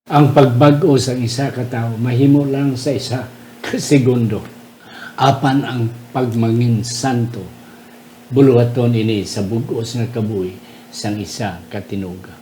Ang pagbag-o sa isa ka tawo mahimo lang sa isa ka segundo. Apan ang pagmangin santo buluhaton ini sa bug-os nga kabuhi sang isa ka tinuga.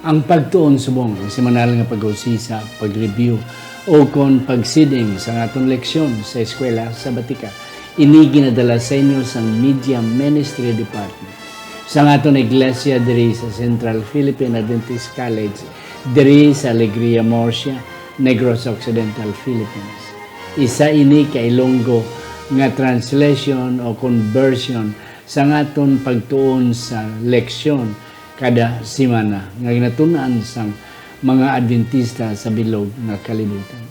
Ang pagtuon subong semanal nga pag-usisa, pag-review o kon pagsiding sa atong leksyon sa eskwela sa Batika, ini ginadala sa inyo sa Media Ministry Department sa atong iglesia diri sa Central Philippine Adventist College diri sa Alegria, Murcia, Negros Occidental, Philippines. Isa ini kay Ilonggo nga translation o conversion sa aton pagtuon sa leksyon kada semana nga ginatunan sang mga Adventista sa bilog nga kalibutan.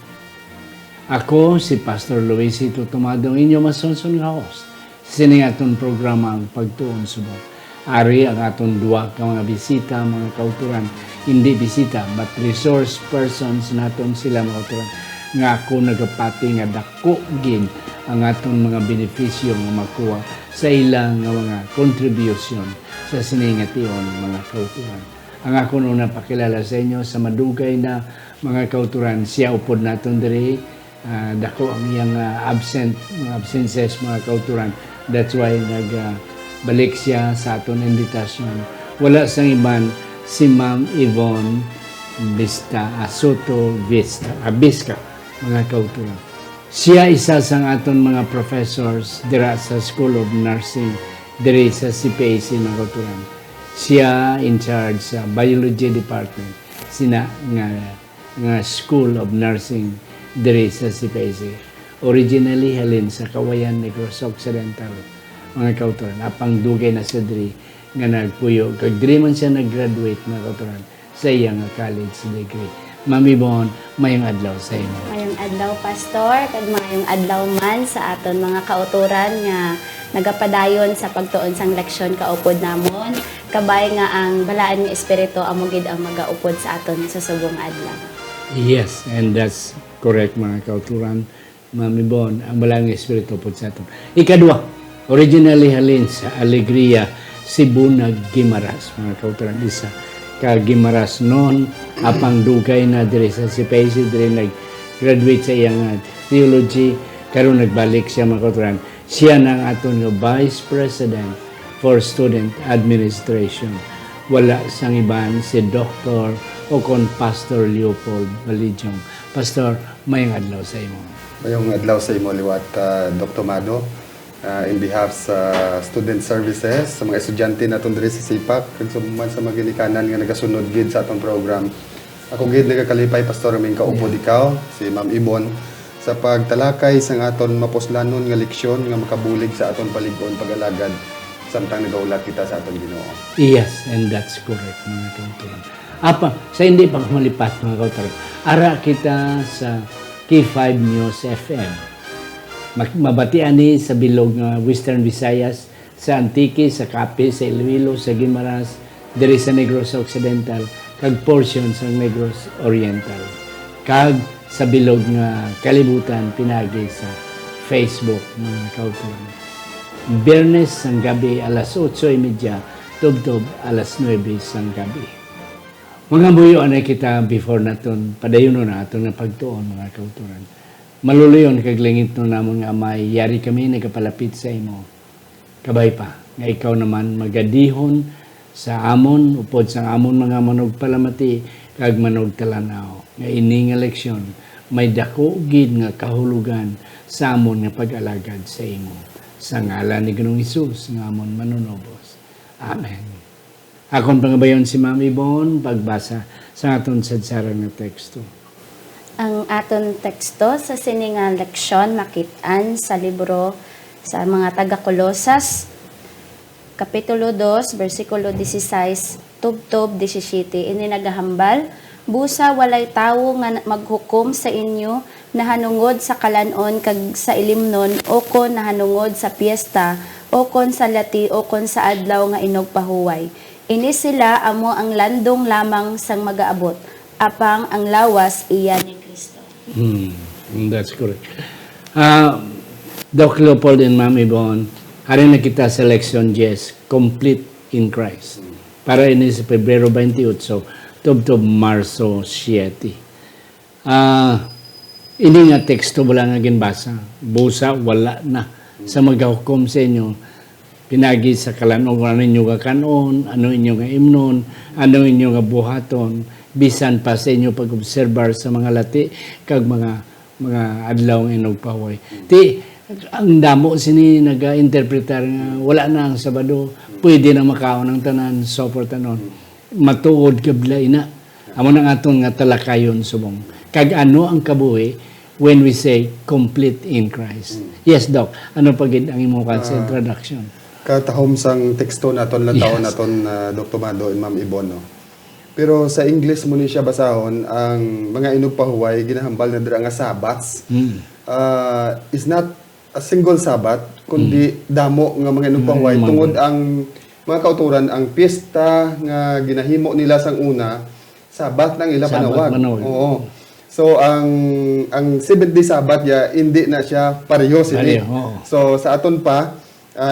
Ako si Pastor Luisito Tomado, inyo masonson nga host sa sining aton programa ang Pagtuon Subong. Ari ang aton duwa ka mga bisita, mga kauturan, hindi bisita but resource persons naton sila mga kauturan nga ako nagapati nga dako gid ang aton mga benepisyo nga makuha sa ilang nga mga contribution sa siningation mga kauturan. Ang ako nung napakilala sa inyo sa madugay na mga kauturan, siya upod naton diri, dako ang iyang mga absences mga kauturan. That's why nagbalik siya sa aton invitation. Wala sang iban si Ma'am Yvonne Soto Visca, mga kauturan. Siya isa sang aton mga professors dira sa School of Nursing diri sa CPAC ng kauturan. Siya in charge sa Biology Department sina nga School of Nursing diri sa CPAC. Originally halin sa Kawayan, Negros Occidental, mga kauturan. Apang dugay na sa diri nga nagpuyo. Kag diri man siya nag-graduate mga kauturan sa iyang college degree. Mami Bon, mayong adlaw sa imo. Mayong adlaw, Pastor, kag mayong adlaw man sa aton mga kauturan nga nagapadayon sa pagtuon sang leksyon kaupod namon. Kabay nga ang balaan nga espiritu amo gid ang magaupod sa aton sa subong adlaw. Yes, and that's correct mga kauturan. Mami Bon, ang balaan nga espiritu upod sa aton. Ikadua, originally halin sa Alegria, Cebu Gimaras, mga kauturan. Isa ka Gimaras noon, apang dugay na diri sa CPAC, diri nag-graduate sa iyang theology, karon nagbalik siya mga kauturan. Siya nang aton nga Vice President for Student Administration. Wala sang iban si Dr. o kon Pastor Leopold Balijong. Pastor, mayong adlaw sa imo. Mayong adlaw sa imo liwat Dr. Mado. In behalf sa Student Services, sa mga estudyante naton diri sa SIPAC, kag sa sa mga ginikanan nga nagasunod gid sa atong program. Ako gid nagakalipay Pastor aming kaupod ikaw, si Ma'am Ibon, sa pagtalakay sa aton mapuslanon nga leksyon nga makabulig sa aton palig-on pag-alagad samtang nagaulat kita sa aton Ginoo. Yes, and that's correct mga kauturan. Apa, sa hindi pa malipat mga kauturan, ara kita sa K5 News FM. Mabatian ni sa bilog nga Western Visayas, sa Antique, sa Capi, sa Iloilo, sa Guimaras, diri sa Negros Occidental, kag portion sa Negros Oriental. Kag sa bilog nga kalibutan pinagi sa Facebook mga kauturan. Biyernes sang gabi alas 8:30, tubtob alas 9 sang gabi. Mga buyo anay kita before naton padayon na aton nga pagtuon mga kauturan. Maluluyon kag lingit no namon nga amay, yari kami nagapalapit sa imo. Kabay pa nga ikaw naman magadihon sa amon upod sang amon mga manog palamati kag manog talanaw. Nga ini nga leksyon may dako gid nga kahulugan sa amon nga pag-alagad sa imo. Sa ngalan ni Ginoong Hesus nga amon manunobos. Amen. Akon pangabayon si Ma'am Ibon pagbasa sa aton sadsarang nga teksto. Ang aton teksto sa siningang leksyon makit-an sa libro sa mga taga-Kolosas Kapitulo 2, versikulo 16, tubtob 17. Ini nagahambal, busa walay tawo nga maghukom sa inyo nahanungod sa kalanon kag sa ilimnon o kon nahanungod sa piyesta o kon sa lati o kon sa adlaw nga inog pahuway. Ini sila amo ang landong lamang sang magaabot, apang ang lawas iya ni Kristo. That's correct. Doc Leopold and Ma'am Yvonne, hari na kita sa leksyon 10, complete in Christ. Para ini sa Pebrero 28, tubtob Marso 7. Ini nga teksto wala nga ginbasa. Busa, wala na. Sa maghukom sa inyo, pinagi sa kalanon, ano inyo nga kanon, ano inyo nga imnon, ano inyo nga buhaton, bisan pa sa inyo pag-observar sa mga lati, kag mga adlaw nga inog pahuway. Ang damo sini naga-interpretar nga wala na ang Sabado, pwede na makaon ang tanan, so forth anon. Matuod kabla ina. Amo nang aton nga talakayon subong. Kag ano ang kabuhi when we say complete in Christ. Yes, Doc. Ano pagid ang imong sa introduction? Katahom sang teksto naton lang taon naton Dr. Mado and Ma'am Yvonne, no? Pero sa English mo ni siya basahon, ang mga inog pahuway ginahambal na dira nga Sabbaths. Is not a single Sabbath, kundi damo nga mga inog pahuway tungod ang mga kauturan ang piyesta nga ginahimo nila sang una, Sabbath nang ila panawag. Oo. So ang 7th-day Sabbath ya hindi na siya pareho sini. So sa aton pa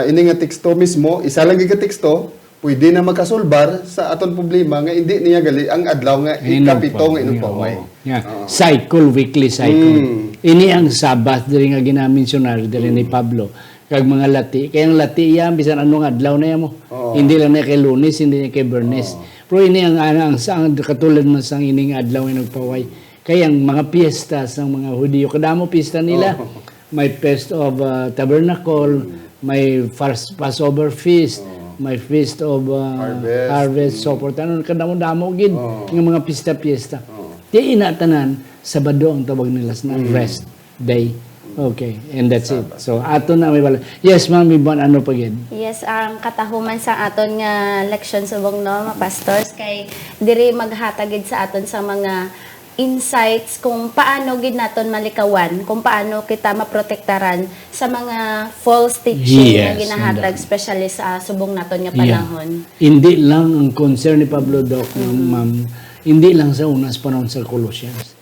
ini nga teksto mismo, isa lang gyud ka teksto, pwede na magkasolbar sa aton problema nga hindi niya gali ang adlaw nga ikapito nga inog pahuway. Cycle, weekly cycle. Ini ang Sabbath diri nga ginamensionar diri ni Pablo. Kag mga lati, kay ang lati yan bisan anong adlaw na yan mo. Hindi lang na kay Lunes, hindi na kay Bernes. Pero ini ang katulad man sang ining adlaw nga inog pahuway. Kaya ang mga piyesta sa mga Hudiyo, kadamo piyesta nila. May Feast of Tabernacle, may Passover Feast, may Feast of Harvest, so forth. Kadamo-damo gid ng mga piyesta-piyesta. Di inatanan, Sabado ang tawag nila sa rest day. Okay, and that's it. So, ato na may bala. Yes, Ma'am Yvonne, ano pa gid? Yes, ang katahuman sa aton nga leksyon subong no, mga pastors, kay diri maghatagid sa aton sa mga insights kung paano gid naton malikawan, kung paano kita maprotektaran sa mga false teaching na ginahatag especially sa subong naton nga panahon. Hindi lang ang concern ni Pablo, Doc, Ma'am, hindi lang sa unas panahon sa Colossians.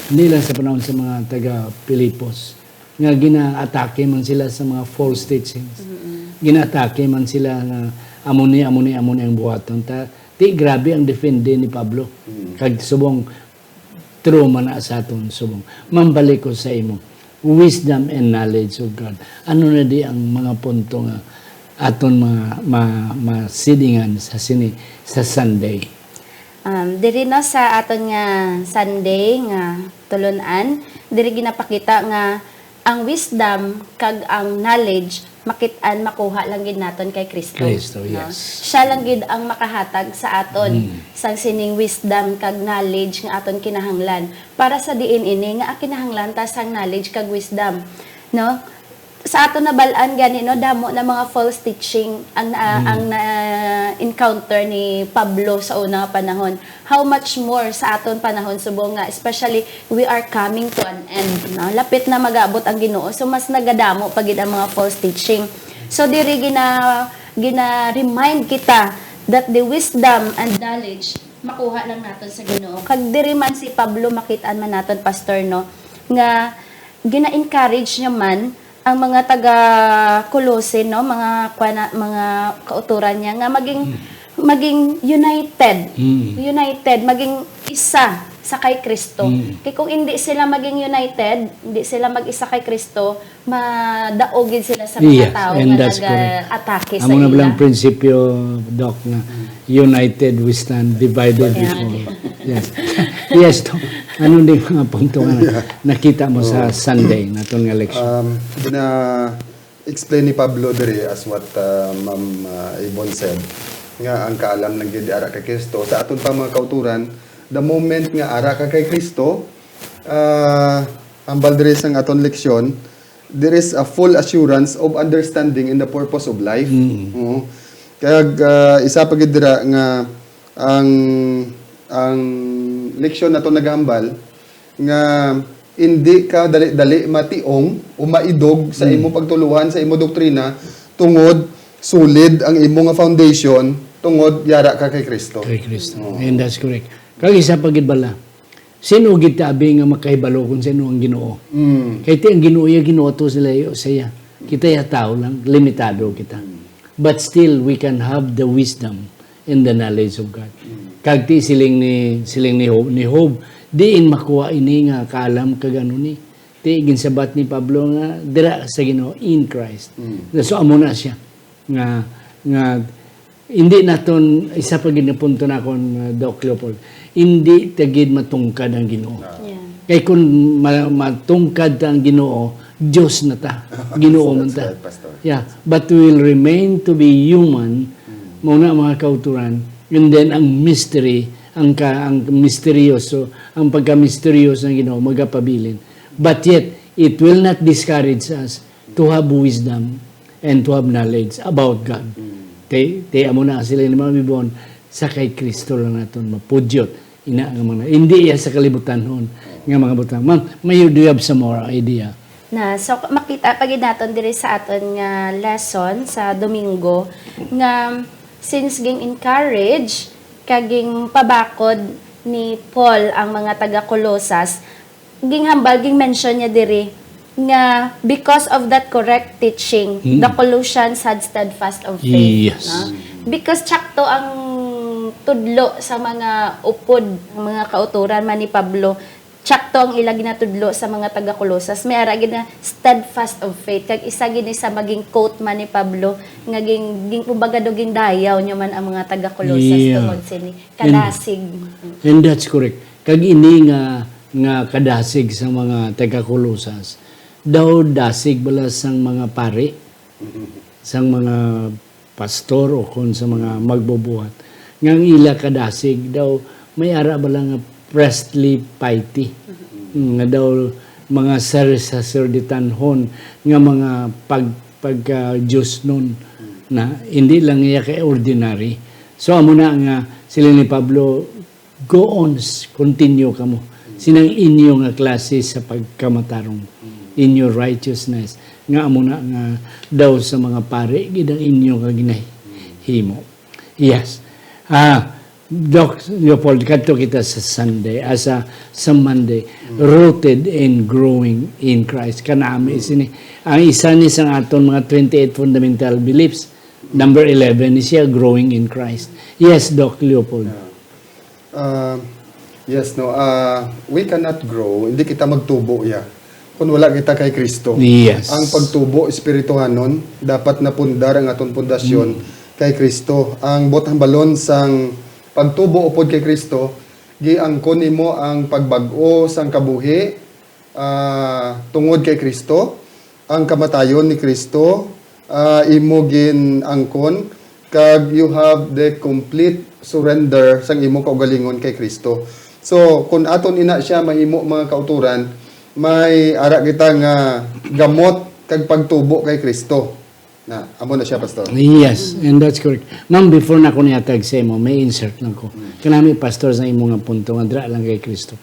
Hindi lang sa panahon sa mga taga-Pilipos. Nga gina-atake man sila sa mga false teachings. Gina-atake man sila na amuni ang buhaton. Grabe ang defende ni Pablo. Kag subong true man na sa aton subong. Mambalik ko sa imo. Wisdom and knowledge of God. Ano na di ang mga punto nga aton mga masidingan sa Sunday. Diri no sa aton nga Sunday nga tulunan, diri ginapakita nga ang wisdom kag ang knowledge makit-an makuha lang gid naton kay Kristo. Yes. Siya lang gid ang makahatag sa aton sang sining wisdom kag knowledge nga aton kinahanglan para sa diin ini nga kinahanglan ta sang knowledge kag wisdom, no? Sa aton nabalaan gani no, damo na mga false teaching ang encounter ni Pablo sa unang panahon. How much more sa aton panahon subong nga especially we are coming to an end, no? Lapit na mag-abot ang Ginoo, so mas nagadamo pagid ang mga false teaching. So diri gina-remind kita that the wisdom and knowledge makuha lang naton sa Ginoo. Kag diri man si Pablo makit-an man naton pastor no nga gina-encourage niya man ang mga taga Colossae, no, mga kauturan niya nga maging united, maging isa sa kay Kristo. Kaya kung hindi sila maging united, hindi sila mag-isa kay Kristo, madaogid sila sa mga tao nga nag-atake sa ila. Ang mga prinsipyo, Doc, na united we stand, divided we fall. Yes, Doc. Ano din mga punto nga nakita mo sa Sunday na itong election? Explain ni Pablo diri as what Ma'am Yvonne said, nga ang kaalam ng gid ara kay Kristo. Sa aton pa mga kauturan, the moment nga ara ka kay Kristo, ang baldres ang aton leksyon, there is a full assurance of understanding in the purpose of life. Kaya isa pa gid dira nga ang leksyon nato nagambal nga hindi ka dali mationg o maidog sa imo pagtuluhan sa imo doktrina tungod solid ang imo nga foundation tungod yara ka kay Kristo. Kay Kristo. And that's correct. Kag isa pa gid bala. Sino gid tabi nga makahibalo kung sino ang Ginoo? Kay ti ang Ginoo ya Ginoo to sila saya. Kita ya tao lang, limitado kita. But still we can have the wisdom and the knowledge of God. Kag ti siling ni Job, diin makuha ini nga kaalam kag ano ni. Ti ginsabat ni Pablo nga dira sa Ginoo in Christ. So amo na siya nga hindi naton isa pa gid na punto na kon Doc Leopold. Hindi tagid matungkad ang Ginoo. Yeah. Kay kung matungkad ang Ginoo, Diyos na ta. Ginoo man ta. That's right, Pastor. Yeah, but we will remain to be human muna mga kauturan. And then ang mystery, ang misteryoso, ang pagka-misteryoso ng Ginoo magapabilin. But yet, it will not discourage us to have wisdom and to have knowledge about God. Te amo na sila ni mga bibon sa kay Kristo lang naton mapudyot ina nga mga hindi ya sa kalibutan hon nga mga butang. Ma'am, may do you have some more idea? Na so makita pagid naton diri sa aton nga lesson sa Domingo nga since ging encourage kaging pabakod ni Paul ang mga taga Colosas ging hambal ging mention niya diri nga because of that correct teaching the Colossians had steadfast of faith. Yes. No? Because tsakto ang tudlo sa mga upod mga kauturan man ni Pablo tsakto ang ila ginatudlo sa mga taga Colosas may ara gid na steadfast of faith kag isa gid sa maging quote man ni Pablo nga ging kumbaga duging dayaw nyo man ang mga taga Colosas tungod sini kadasig. And that's correct. Kag ini nga kadasig sa mga taga Colosas daw dasig bala sang mga pare sang mga pastor o kon sa mga magbubuhat ngang ila kadasig daw may ara bala nga priestly piety nga daw mga sacerdotanhon nga mga pagka Diyos nun na hindi lang iya kay ordinary. So amo na nga sila ni Pablo go on continue kamo sinang inyo nga klase sa pagkamatarong in your righteousness nga amo na nga daw sa mga pare gidang inyo nga ginahimo. Yes. Doc Leopold, kadto kita sa Sunday, sa Monday, rooted and growing in Christ. Kanami sini. Ang isa ni sang aton mga 28 fundamental beliefs, number 11 is siya growing in Christ. Yes, Doc Leopold. Yes, no. We cannot grow, hindi kita magtubo kung wala kita kay Kristo. Yes. Ang pagtubo espirituhanon dapat napundar ang aton pundasyon kay Kristo. Ang botang balon sang pagtubo upod kay Kristo giangkon nimo ang pagbag-o sang kabuhi tungod kay Kristo, ang kamatayon ni Kristo imo gin angkon kag you have the complete surrender sang imo kaugalingon kay Kristo. So kung aton ina siya mahimo mga kauturan, may ara kita nga gamot kag pagtubo kay Kristo. Na amo na siya, Pastor. Yes, and that's correct. Ma'am, before na ko niyatag sa imo, may insert lang ko. Kanami pastor sa imo nga punto nga dra lang kay Kristo.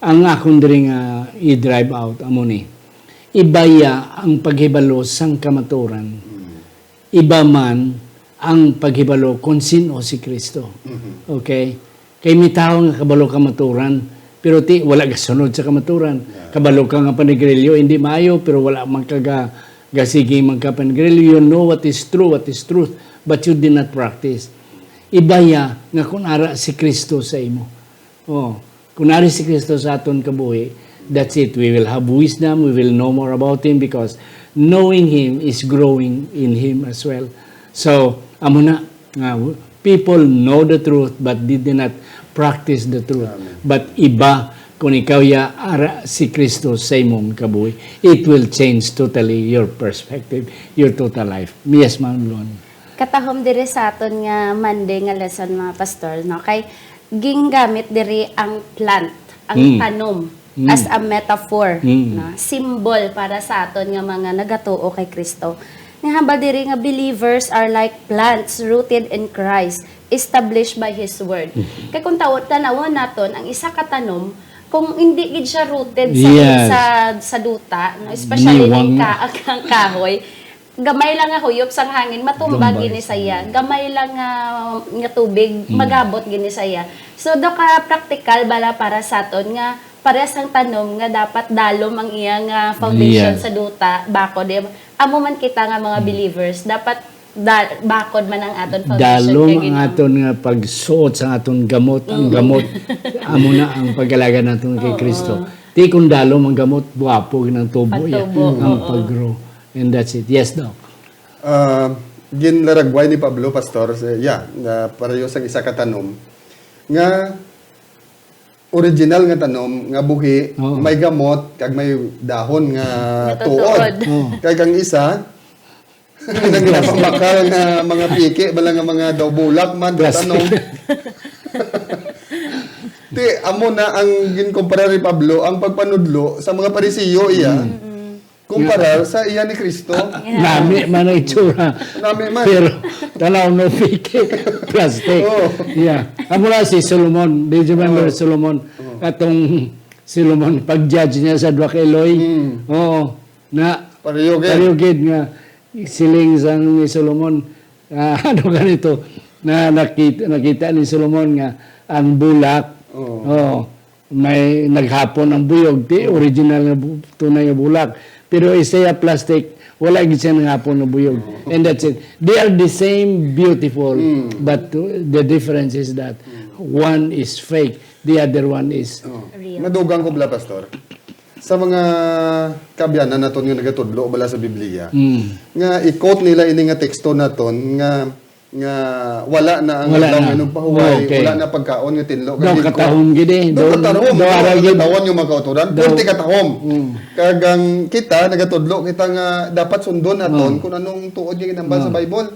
Ang akong diri nga i-drive out amo ni. Ibaya ang paghibalo sang kamaturan. Iba man ang paghibalo kung sino si Kristo. Okay? Kay may tao nga kabalo kamaturan, pero wala ka sunod sa kamaturan. Kabalo ka nga panigrilyo, hindi maayo, pero wala man gasigi magkapanigrilyo. You know what is true, what is truth, but you did not practice. Ibaya nga kung ara si Kristo sa imo. Kung ara si Kristo sa aton kabuhi, that's it. We will have wisdom, we will know more about Him because knowing Him is growing in Him as well. So, amo na, people know the truth but did not practice the truth. Amen. But iba kung ikaw ya ara si Kristo sa imong kabuhi, it will change totally your perspective, your total life. Yes, Ma'am Lon. Katahom diri sa aton nga Monday nga lesson mga pastor no kay ginggamit diri ang plant, ang tanom as a metaphor, no? Symbol para sa aton nga mga nagatuo kay Kristo. Nga hambal diri nga believers are like plants rooted in Christ, established by His Word. Kaya kung tanawon naton ang isa ka tanom, kung hindi gid siya rooted Yes. sa duta, no, especially Niwang. ning ang kahoy, gamay lang nga huyop sang hangin matumbag Tumbag. gini saya. Gamay lang nga tubig magabot gini saya. So do ka practical bala para sa aton nga parehas ang tanom nga dapat dalom ang iyang foundation Yeah. sa duta bakod. Amo man kita nga mga believers dapat bakod man ang aton foundation Dalom kay ang Ginoo. aton nga pagsuot sa aton gamot, ang gamot amo na ang pag-alaga naton kay Kristo. Ti kung dalom ang gamot, buwapo ng tubo ya, Pagtubo, ang pag-grow. And that's it. Yes, Doc. Ginlaragway ni Pablo, Pastor, na pareho sa isa ka tanom, nga original nga tanom, nga buhi, Oo. may gamot, kag may dahon nga Nga tuod. tuod. Kag ang isa, nang ginapambakal nga mga piki, bala nga mga daw bulak man, Plastic. tanom. Ti, amo na ang ginkumpara ni Pablo, ang pagpanudlo sa mga parisiyo iya, kumpara sa iya ni Kristo. Nami man ang itsura. Nami man. Pero tanaw no fake plastic. Oo. Yeah. Amo na si Solomon. Did you remember Solomon? Atong Solomon pag-judge niya sa Dwa kay Eloy. Oo. Na Pariyogin. Pariyogid nga siling sang ni Solomon ano ganito na nakita ni Solomon nga ang bulak may naghapon ang buyog ti original nga tunay nga bulak pero Isaiah plastic wala gid siya naghapon nga buyog and that's it. They are the same beautiful but the difference is that one is fake, the other one is Real. Nadugang ko bala, Pastor. Sa mga kabyanan naton nga nagatudlo bala sa Biblia, nga i-quote nila ini nga teksto naton nga wala na ang Wala adlaw na. nga nagpahuway, Okay. wala na pagkaon nga tinlo. daw katahom gid eh. Do katahom, daw ara gid. katawan yung mga kauturan, punti katahom. Kagang kita nagatudlo kita nga dapat sundon naton kung anong tuod nga ginambal sa Bible.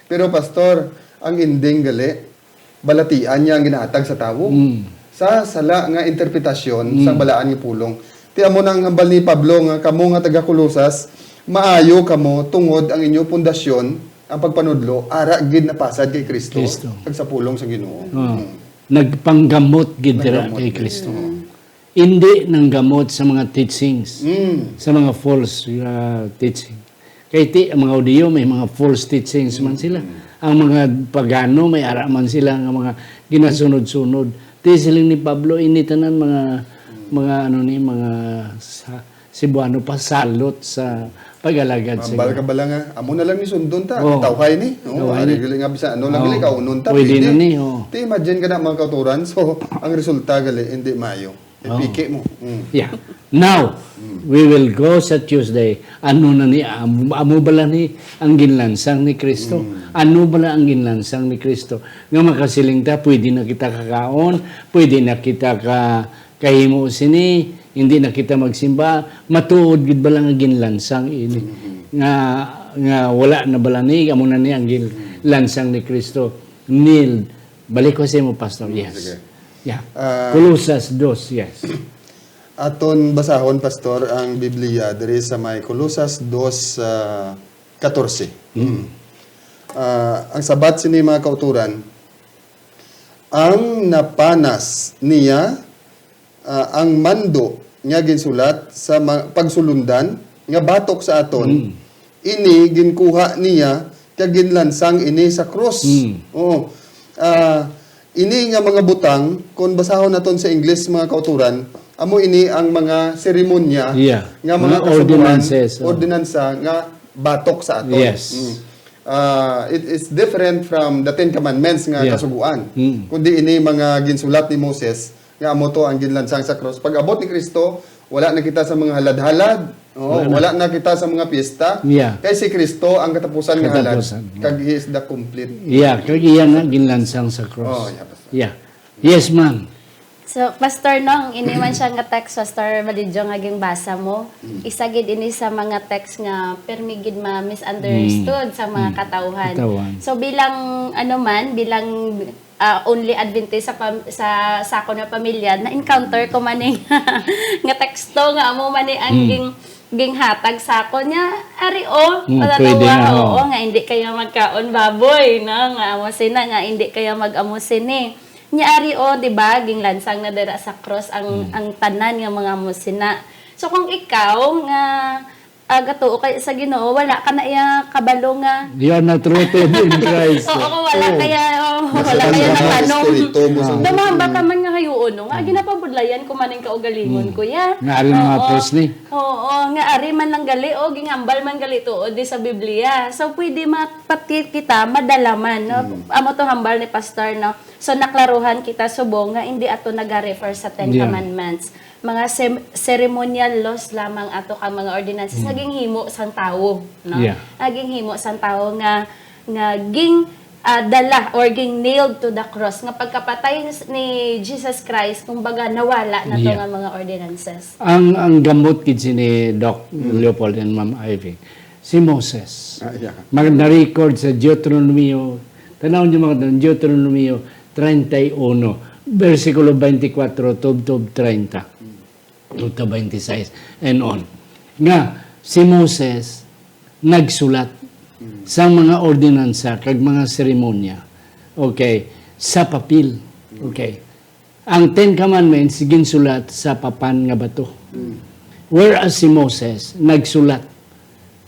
Pero pastor, ang ending gali balatian niya ang ginaatag sa tawo. Sa sala nga interpretasyon sa balaan nga pulong. Ti amo nang hambal ni Pablo nga kamo nga taga Kolosas, maayo kamo tungod ang inyo pundasyon ang pagpanudlo ara gid na pasad kay Kristo Kristo. kag sa pulong sa Ginoo. Nagpanggamot gid dira kay Kristo. Hindi nang gamot sa mga teachings, sa mga false teaching. Kay ti ang mga audio may mga false teachings man sila. Ang mga pagano may ara man sila nga mga ginasunod-sunod. Ti siling ni Pablo initanan mga ano ni mga Cebuano pa salot sa pag-alagad sa Mambal ka bala nga amo na lang ni sundon ta. Oo. Tawhay ni. No, Tawhay ari ni. gali nga bisa ano lang Oo. gali ka unon ta. Pwede na ni, oo. Ti imagine ka na mga kauturan so ang resulta gali hindi mayo. Ipike mo. Yeah. Now, we will go sa Tuesday. Ano na ni, amo bala ni ang ginlansang ni Kristo? Ano bala ang ginlansang ni Kristo? Nga makasiling ta, pwede na kita kakaon, pwede na kita kahimo sini, hindi na kita magsimba, matuod gid bala nga ginlansang ini. Nga wala na bala ni, amo na ni ang ginlansang ni Kristo. Nil, balik ko sa mo, Pastor. Yes. Sige. Yeah. Colosas 2, yes. Aton basahon pastor ang Biblia diri sa may Kolosas 2:14. Ang sabat sini mga kauturan, ang napanas niya ang mando nga ginsulat sa pagsulundan nga batok sa aton. Ini ginkuha niya kag ginlansang ini sa cross. Oo. Ini nga mga butang, kung basahon naton sa English mga kauturan, amo ini ang mga seremonya Yeah. nga Mga mga kasubuan, ordinances, oh. ordinansa nga batok sa aton. Yes. It is different from the Ten Commandments nga Yeah. kasuguan. Kundi ini mga ginsulat ni Moses nga amo to ang ginlansang sa cross. Pag abot ni Kristo, wala na kita sa mga halad-halad. Wala na kita sa mga piyesta. Yeah. Kay si Kristo ang katapusan nga halad. Katapusan. Kag he is the complete. Yeah, kag iya nga ginlansang sa cross. Oh, yeah, Pastor. Yeah. Yes, ma'am. So, Pastor, no, iniman siya nga text, Pastor Validjo, nga ging basa mo. Isa gid ini sa mga text nga permigid ma-misunderstood sa mga katauhan. Katauhan. So, bilang, ano man, bilang only Adventist sa ako na pamilya, na-encounter ko man nga teksto nga amo man ang ging hatag sa ako niya. ari pwede na, oo, nga hindi kayo magkaon baboy, no? Nga amusin na, nga hindi kayo mag-amusin ni. Nya ari di ba, ging lansang na dira sa cross ang tanan nga mga musina. So kung ikaw nga gatuo kay sa Ginoo, wala ka na iya kabalo nga. You are not rooted in Christ. Oo, wala kaya natanong. Dumamba ka man nga kayo nga ginapabudlayan ko maning kaugalingon ko ya. Nga rin mga post ni. Oo, nga ari man lang gali gingambal man gali tuod di sa Biblia. So pwede mapatit kita madalaman, no? Amo to hambal ni pastor, no. So naklaruhan kita subong nga hindi ato naga-refer sa Ten Commandments. Mga ceremonial laws lamang ato ka mga ordinances naging himo sang tawo, no? Naging himo sang tawo nga ging dala or ging nailed to the cross nga pagkapatay ni Jesus Christ kumbaga nawala na to nga mga ordinances. Ang gamot kid ni Doc Leopold and Ma'am Ivy, si Moses. Na-record sa Deuteronomio, tanaw niyo mga Deuteronomio 31, versikulo 24, tub 30. 26 and on. Nga, si Moses nagsulat sa mga ordinansa kag mga seremonya. Okay, sa papel. Okay. Ang Ten Commandments ginsulat sa papan nga bato. Whereas si Moses nagsulat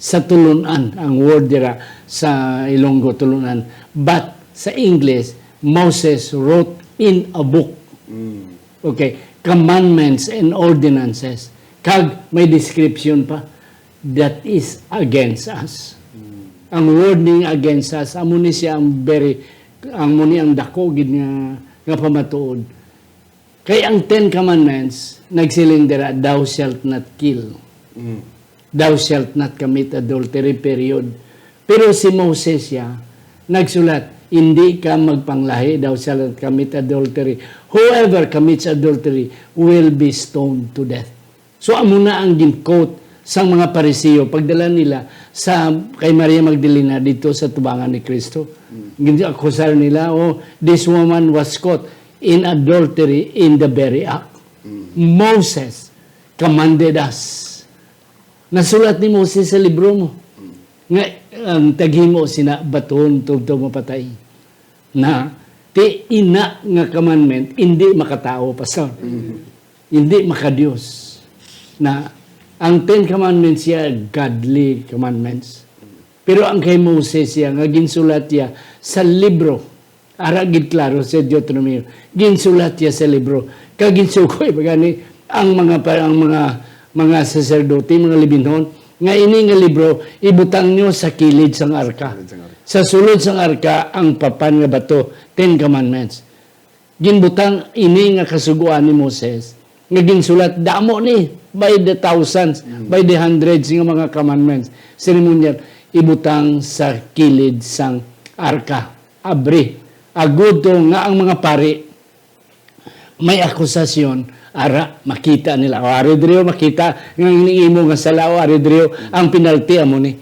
sa tulunan, ang word dira sa Ilonggo tulunan, but sa English Moses wrote in a book. Okay, commandments and ordinances. Kag may description pa that is against us. Ang word ning against us, amo ni siya ang muni ang dako gid nga pamatuod. Kay ang Ten Commandments nagsiling dira, thou shalt not kill. Thou shalt not commit adultery, period. Pero si Moses siya nagsulat, hindi ka magpanglahi, thou shalt not commit adultery. Whoever commits adultery will be stoned to death. So amo na ang gin-quote sa mga Parisiyo pagdala nila sa kay Maria Magdalena dito sa tubangan ni Kristo. Akusar nila, this woman was caught in adultery in the very act. Moses commanded us. Nasulat ni Moses sa libro mo. Nga ang taghimo sina baton tugtog mapatay. Na ti ina nga commandment hindi makatao pastor. Hindi makadiyos. Na ang Ten Commandments siya godly commandments. Pero ang kay Moses siya nga ginsulat niya sa libro. Ara gid klaro sa Deuteronomio. Ginsulat niya sa libro. Kaginsukoy bagani ang mga saserdote, mga Levinon, nga ini nga libro ibutang nyo sa kilid sang arka. Sa sulod sang arka ang papan nga bato, Ten Commandments. Ginbutang ini nga kasuguan ni Moses nga ginsulat damo ni by the thousands, by the hundreds nga mga commandments. Ceremonial ibutang sa kilid sang arka. Abri. Agudo nga ang mga pari may akusasyon ara makita nila o aridrio makita nga iniimo nga sala o aridrio ang penalty amo ni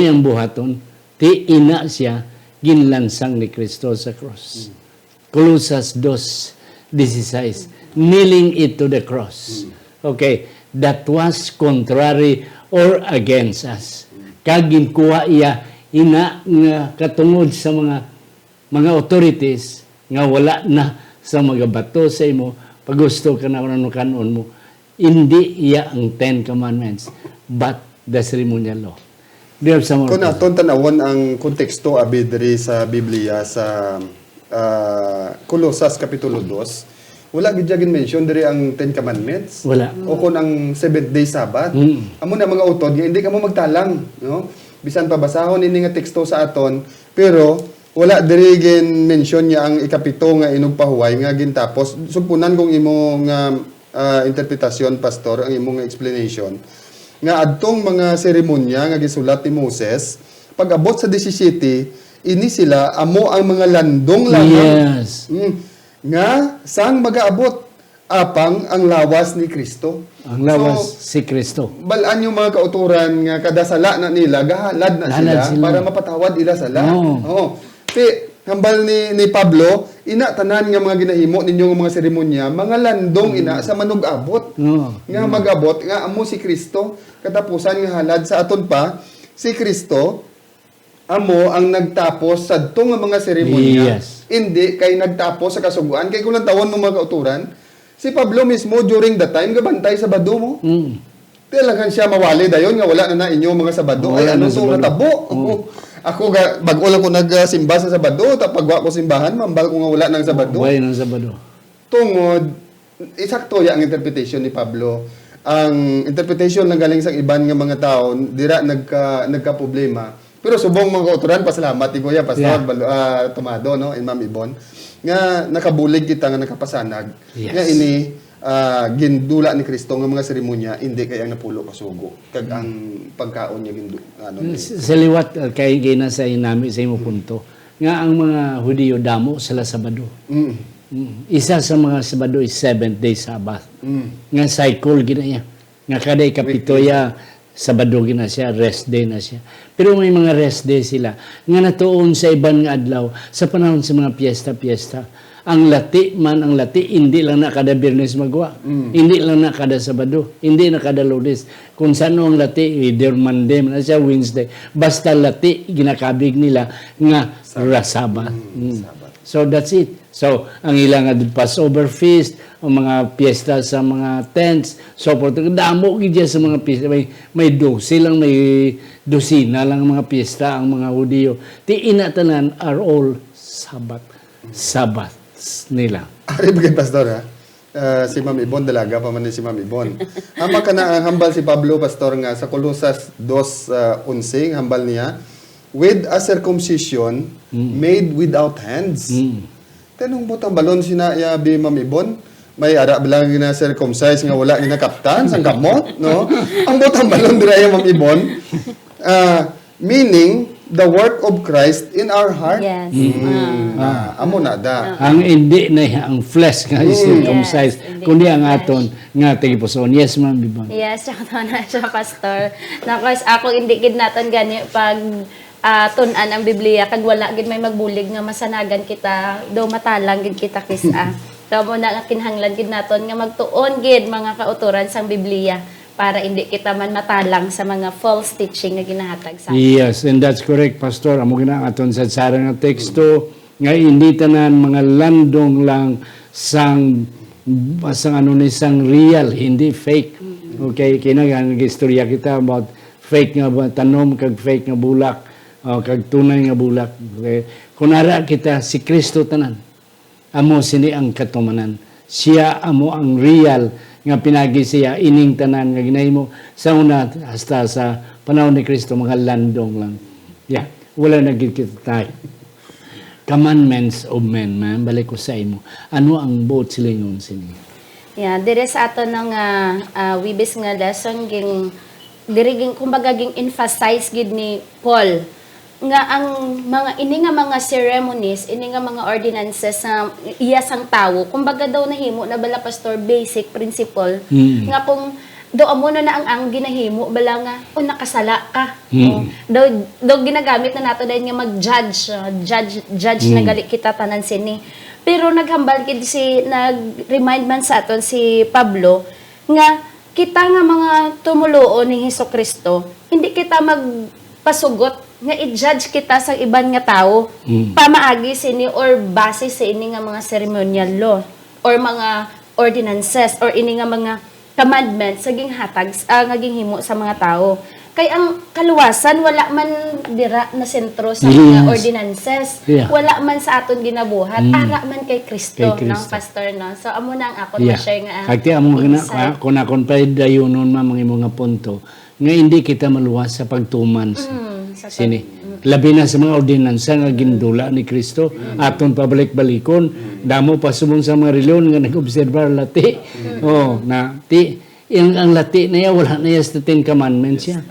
ang buhaton ti ina siya ginlansang ni Kristo sa cross. Colossus 2:16 nailing it to the cross. Okay, that was contrary or against us. Kag ginkuha iya ina nga katungod sa mga authorities nga wala na sa mga bato sa imo, pag gusto ka na kanon mo, hindi iya ang Ten Commandments, but the ceremonial law. Kung aton tanawon ang konteksto abidri sa Biblia sa Colossus Kapitulo 2, wala gid mention diri ang Ten Commandments. Wala. O kung ang 7th day Sabbath. Amo na mga utod nga hindi ka mo magtalang, no? Bisan pa basahon ini nga teksto sa aton, pero wala diri gin mention niya ang ikapito nga inugpahuway nga gintapos sumpunan kung imong interpretasyon pastor ang imong explanation nga adtong mga seremonya nga gisulat ni Moses pag-abot sa 17 ini sila amo ang mga landong lamang. Yes. Nga sang magaabot apang ang lawas ni Kristo. Ang lawas si Kristo. Balaan yung mga kauturan nga kada sala na nila gahalad na sila para mapatawad ila sala. Oo. hambal ni Pablo, ina tanan nga mga ginahimo ninyo nga mga seremonya, mga landong ina sa manug-abot. Nga mag-abot nga amo si Kristo, katapusan nga halad sa aton pa si Kristo amo ang nagtapos sa nga mga seremonya. Yes. Hindi kay nagtapos sa kasuguan kay kung tawon mo mga kauturan, si Pablo mismo during the time gabantay sa Sabado mo. Talagang siya mawali dayon nga wala na inyo mga Sabado. Ay ano to natabo. Ako bago lang ko nagsimba sa Sabado, tapos pagwa ko simbahan, mambal ko nga wala nang Sabado. Wala ng Sabado. Tungod, isakto ya ang interpretation ni Pablo. Ang interpretation ng galing sa iban nga mga tao, dira nagka-problema. Pero subong mga kauturan, pasalamat ni Kuya Pastor Tomado, no, and Ma'am Ibon, nga nakabulig kita nga nakapasanag. Yes. Nga ini gindula ni Kristo nga mga seremonya hindi kay ang napulo kasugo kag ang pagkaon niya Sa liwat kay gina sa inami sa imo punto nga ang mga Hudiyo damo sila Sabado. Isa sa mga Sabado is 7th day Sabbath. Nga cycle gina niya. Nga kada ikapitoya Sabado gina siya, rest day na siya. Pero may mga rest day sila nga natuon sa iban nga adlaw sa panahon sa mga piyesta-piyesta. Ang lati, hindi lang na kada Biyernes magawa. Hindi lang na kada Sabado. Hindi na kada Lunes. Kung saan ang lati, either Monday, na siya, Wednesday. Basta lati, ginakabig nila nga Sabat. So that's it. So, ang ilang Passover feast, ang mga piyesta sa mga tents, so forth. Damo gidya sa mga piyesta. May 12 lang, may dosina lang mga piyesta ang mga Hudiyo. Ti inatanan are all Sabbath nila. Ari bagay Pastor ha? Si Ma'am Ibon, dalaga pa man si Ma'am Ibon. Hama ka na ang hambal si Pablo, Pastor, nga sa Colosas 2:11, hambal niya, with a circumcision made without hands. Tanong mo balon sinaya bi Ma'am Ibon, may ara bilang gina circumcise nga wala gina kaptan sang kamot, no? Ang butang balon dira ya Ma'am Ibon. Meaning the work of Christ in our heart. Yes. Amo na da. Ang hindi na ang flesh nga is circumcised, kundi ang aton nga tigipuson. Yes, Ma'am Ibon. Yes, tsaka na siya, Pastor. Nakos ako hindi gid naton gani pag tun-an ang Biblia kag wala gid may magbulig nga masanagan kita do matalang gid kita kisa. Kamo na kinahanglan gid naton nga magtuon gid mga kauturan sang Biblia para hindi kita man matalang sa mga false teaching nga ginahatag sa atin. Yes, and that's correct, Pastor. Amo gina aton sa sarang nga teksto nga hindi tanan mga landong lang sang sang real, hindi fake. Okay, kinagan istorya kita about fake nga tanom kag fake nga bulak, kag tunay nga bulak. Okay. Kunara kita si Kristo tanan. Amo sini ang katumanan. Siya amo ang real nga pinagi siya ining tanan nga ginahimo sa una hasta sa panahon ni Kristo mga landong lang. Yeah, wala na gid kita tayo. Commandments of men, man. Balik ko sa imo. Ano ang buot silingon sini? Yeah, dire sa ato ng wibis nga lesson ging diriging kumbaga ging emphasize gid ni Paul nga ang mga ini nga mga ceremonies, ini nga mga ordinances sa iya sang tawo, kumbaga daw nahimo na bala Pastor basic principle nga kung do amo na ang ginahimo bala nga nakasala ka. Daw ginagamit na nato dahil nga mag-judge na gali kita tanan sini. Pero naghambal gid nag-remind man sa aton si Pablo nga kita nga mga tumuloon ni Hesukristo, hindi kita magpasugot nga i-judge kita sa iban nga tao pamaagi sini or base sa ini nga mga ceremonial law or mga ordinances or ini nga mga commandments saging hatag ngaging himo sa mga tao. Kay ang kaluwasan wala man dira na sentro sa mga ordinances. Yeah. Wala man sa aton ginabuhat, ara man kay Kristo, no, Pastor, no. So amo na ang akon ma-share nga. Kagti amo gina kun pa dayonon man mga punto nga hindi kita maluwas sa pagtuman sini. Labi na sa mga ordinansa nga gindula ni Kristo aton pabalik-balikon, damo pa sumong sa mga reliyon nga nag-obserbar lati. Na ang lati na yan, wala na yan sa 10 commandments yan.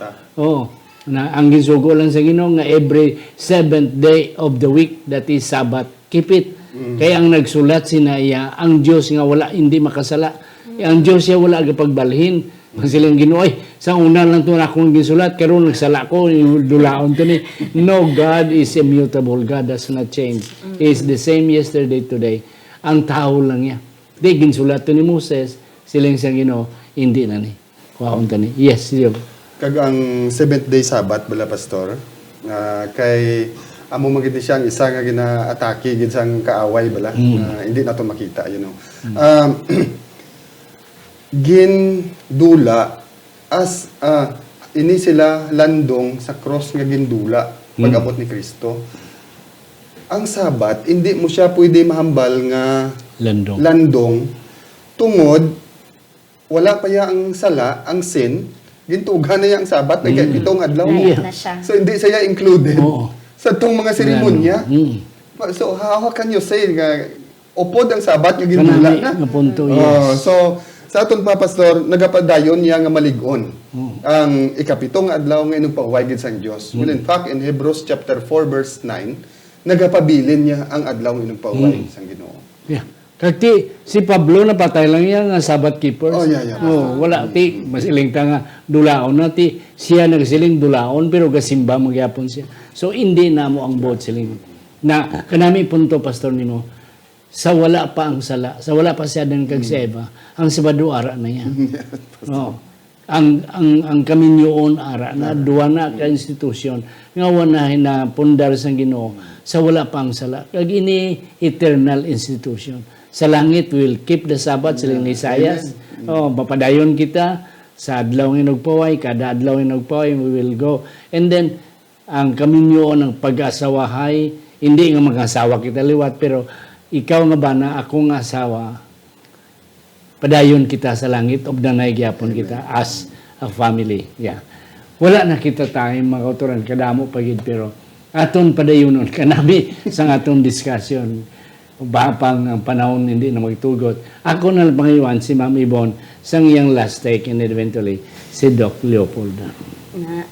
Na ang gisugo lang sa Ginoo nga every 7th day of the week, that is Sabbath, keep it. Kaya ang nagsulat sinaya, ang Diyos nga wala, hindi makasala. Ang Diyos siya wala agapagbalhin. Pag silang Ginoo, sa una lang ito na akong gisulat, karon nagsala ko, dulaon to ni. No, God is immutable. God does not change. He is the same yesterday, today. Ang tao lang niya. Di, ginsulat to ni Moses, silang siyang Ginoo, hindi na ni. Kuhaon ta ni. Yes, Job. Kag ang 7th day Sabbath bala pastor, kay amo magid siya ang isa nga gina-atake gid sang kaaway bala, hindi nato makita, you know. Gindula as ini sila landong sa cross nga gindula pag-abot ni Kristo. Ang Sabat, hindi mo siya pwede mahambal nga landong tungod wala pa ya ang sala, ang sin, gintugan na ya ang Sabat, itong adlaw. Na siya. So hindi siya included sa itong mga seremonya. So how can you say nga upod ang Sabat nga ginula na? Punto, yes. So sa aton pa pastor, nagapadayon niya nga malig-on ang ikapitong adlaw nga inong pauway gid sang Dios. Well, in fact, in Hebrews chapter 4 verse 9, nagapabilin niya ang adlaw nga inong pauway sang Ginoo. Yeah. Kati si Pablo napatay lang yan nga Sabbath keepers. Yeah. Wala ti masiling ta nga dulaon na ti siya nagsiling dulaon pero gasimba magyapon siya. So hindi na mo ang boat siling na kanami punto pastor nimo sa wala pa ang sala, sa wala pa siya din kag Seba, ang Sabado ara na yan. Ang kaminyoon ara na duwa na ka institusyon nga wanahin na pundar sang Ginoo sa wala pa ang sala. Kag ini eternal institution. Sa langit will keep the Sabbath siling ni Isaias. Mapadayon kita sa adlaw nga nagpaway, kada adlaw nga nagpaway we will go. And then ang kaminyoon ng pag-asawahay, hindi nga mag-asawa kita liwat pero ikaw nga ba na akong asawa, padayon kita sa langit, obdanay gyapon kita as a family. Yeah. Wala na kita tayo mga kauturan, kadamo pagid pero aton padayonon kanami sa aton discussion. Bapang ang panahon hindi na magtugot. Ako na pangiwan si Ma'am Yvonne sang iyang last take and eventually si Doc Leopold.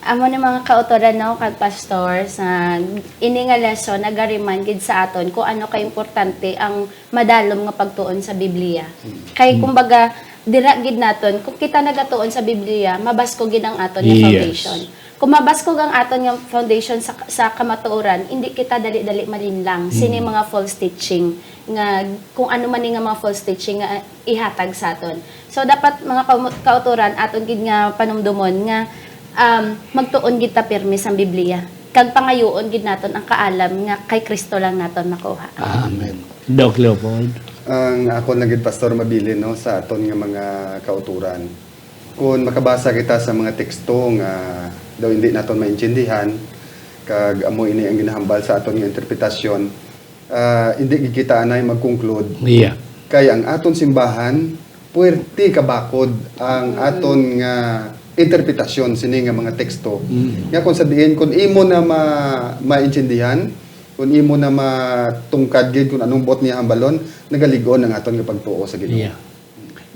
Amo ni mga kautoran no kag pastor sa ini nga lesson nagariman gid sa aton kung ano ka importante ang madalom nga pagtuon sa Biblia. Kay kumbaga dira gid naton kung kita nagatuon sa Biblia, mabasko gid ang aton nga foundation. Kung mabaskog ang aton yung foundation sa kamatuoran, hindi kita dali-dali malinlang. Sini mga false teaching nga kung ano man nga mga false teaching nga ihatag sa aton. So dapat mga kauturan aton gid nga panumdumon nga magtuon gid ta pirmi sa Biblia. Kag pangayoon gid naton ang kaalam nga kay Kristo lang naton makuha. Amen. Doc Leopold. Ang ako naging pastor mabilin no sa aton nga mga kauturan. Kung makabasa kita sa mga teksto nga daw hindi naton maintindihan kag amo ini ang ginahambal sa aton nga interpretasyon, hindi kita anay mag-conclude. Yeah. Kay ang aton simbahan puwerte kabakod ang aton nga interpretasyon sini nga mga teksto. Nga kung sabihin kung imo na maintindihan, kung imo na matungkad gid kung anong bot niya hambalon, nagaligon ang aton nga pagtuo sa Ginoo. Yeah.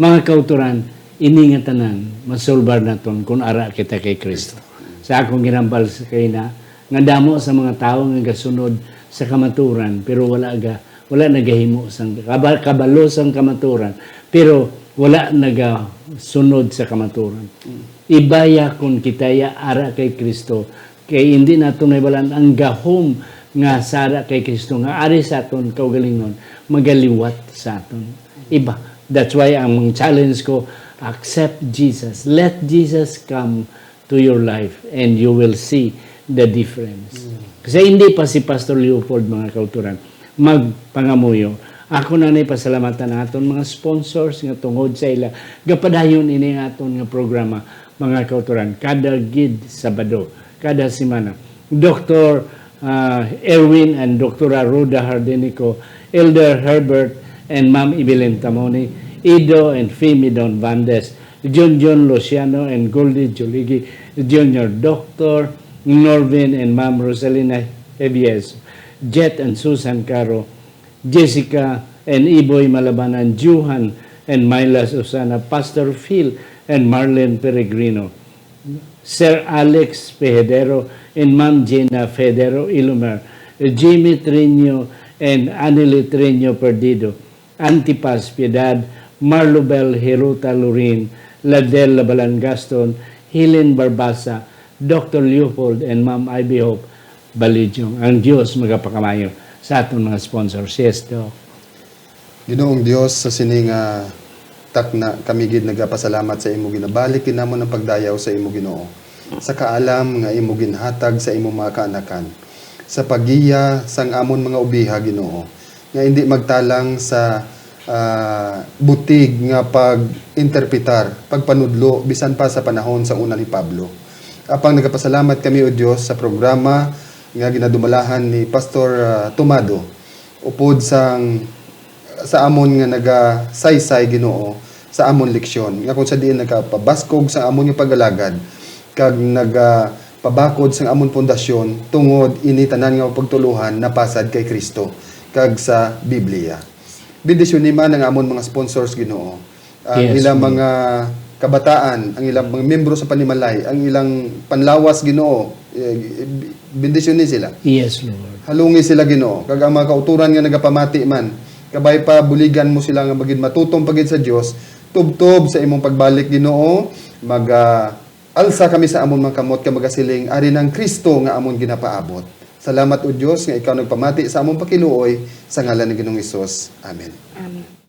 Mga kauturan, ini nga tanan masulbar naton kung ara kita kay Kristo. Sa akong ginambal sa kay na nga damo sa mga tawo nga gasunod sa kamaturan pero wala nagahimo sang kabalo sang kamaturan pero wala nagasunod sa kamaturan. Ibaya kung kitaya ara kay Kristo kay hindi naton naibalan ang gahom nga sara kay Kristo nga ari sa aton kaugalingon magaliwat sa aton. Iba. That's why ang challenge ko, accept Jesus. Let Jesus come to your life and you will see the difference. Kasi hindi pa si Pastor Leopold mga kauturan magpangamuyo. Ako na pasalamatan naton mga sponsors nga tungod sa ila. Gapadayon ini aton nga programa mga kauturan kada gid Sabado, kada semana. Dr. Erwin and Dr. Roda Hardenico, Elder Herbert and Ma'am Evelyn Tamoni, Ido and Femi Don Vandes, John Luciano and Goldie Joligi Jr., Dr. Norvin and Ma'am Rosalina Evies, Jet and Susan Caro, Jessica and Iboy Malabanan, Juhan and Myla Susana, Pastor Phil and Marlene Peregrino, Sir Alex Pejadero and Ma'am Gina Federo Ilumer, Jimmy Trino and Anily Trino Perdido, Antipas Piedad, Marlobel Hiruta Lurin, Ladel Labalan Gaston, Helen Barbasa, Dr. Leopold and Ma'am Ivy Hope Balidyong. Ang Diyos magapakamayo sa aton mga sponsors. Yes, Doc. Ginoong Dios sa sining takna kami gid nagapasalamat sa imo ginabalik kinamo ng pagdayaw sa imo Ginoo. Sa kaalam nga imo ginhatag sa imo mga kaanakan. Sa pagiya sang amon mga ubiha Ginoo. Nga hindi magtalang sa butig nga pag-interpretar, pagpanudlo bisan pa sa panahon sa una ni Pablo. Apang nagapasalamat kami o Dios sa programa nga ginadumalahan ni Pastor Tomado upod sa amon nga naga-saysay Ginoo sa amon leksyon nga kung sa diin nagapabaskog sa amon nga pag-alagad kag nagapabakod sa amon pundasyon tungod ini tanan nga pagtuluhan napasad kay Kristo kag sa Biblia. Bendisyon ni man ang amon mga sponsors Ginoo. Ang Yes, ilang mga kabataan, ang ilang mga membro sa panimalay, ang ilang panlawas Ginoo, bendisyon ni sila. Yes, Lord. Halungi sila Ginoo. Kag ang mga kauturan nga nagapamati man, kabay pa buligan mo sila nga magid matutong pagid sa Dios, tubtob sa imong pagbalik Ginoo, alsa kami sa amon mga kamot ka magasiling ari ng Kristo nga amon ginapaabot. Salamat o Dios nga ikaw nagpamati sa among pakiluoy sa ngalan ni Ginoong Hesus. Amen. Amen.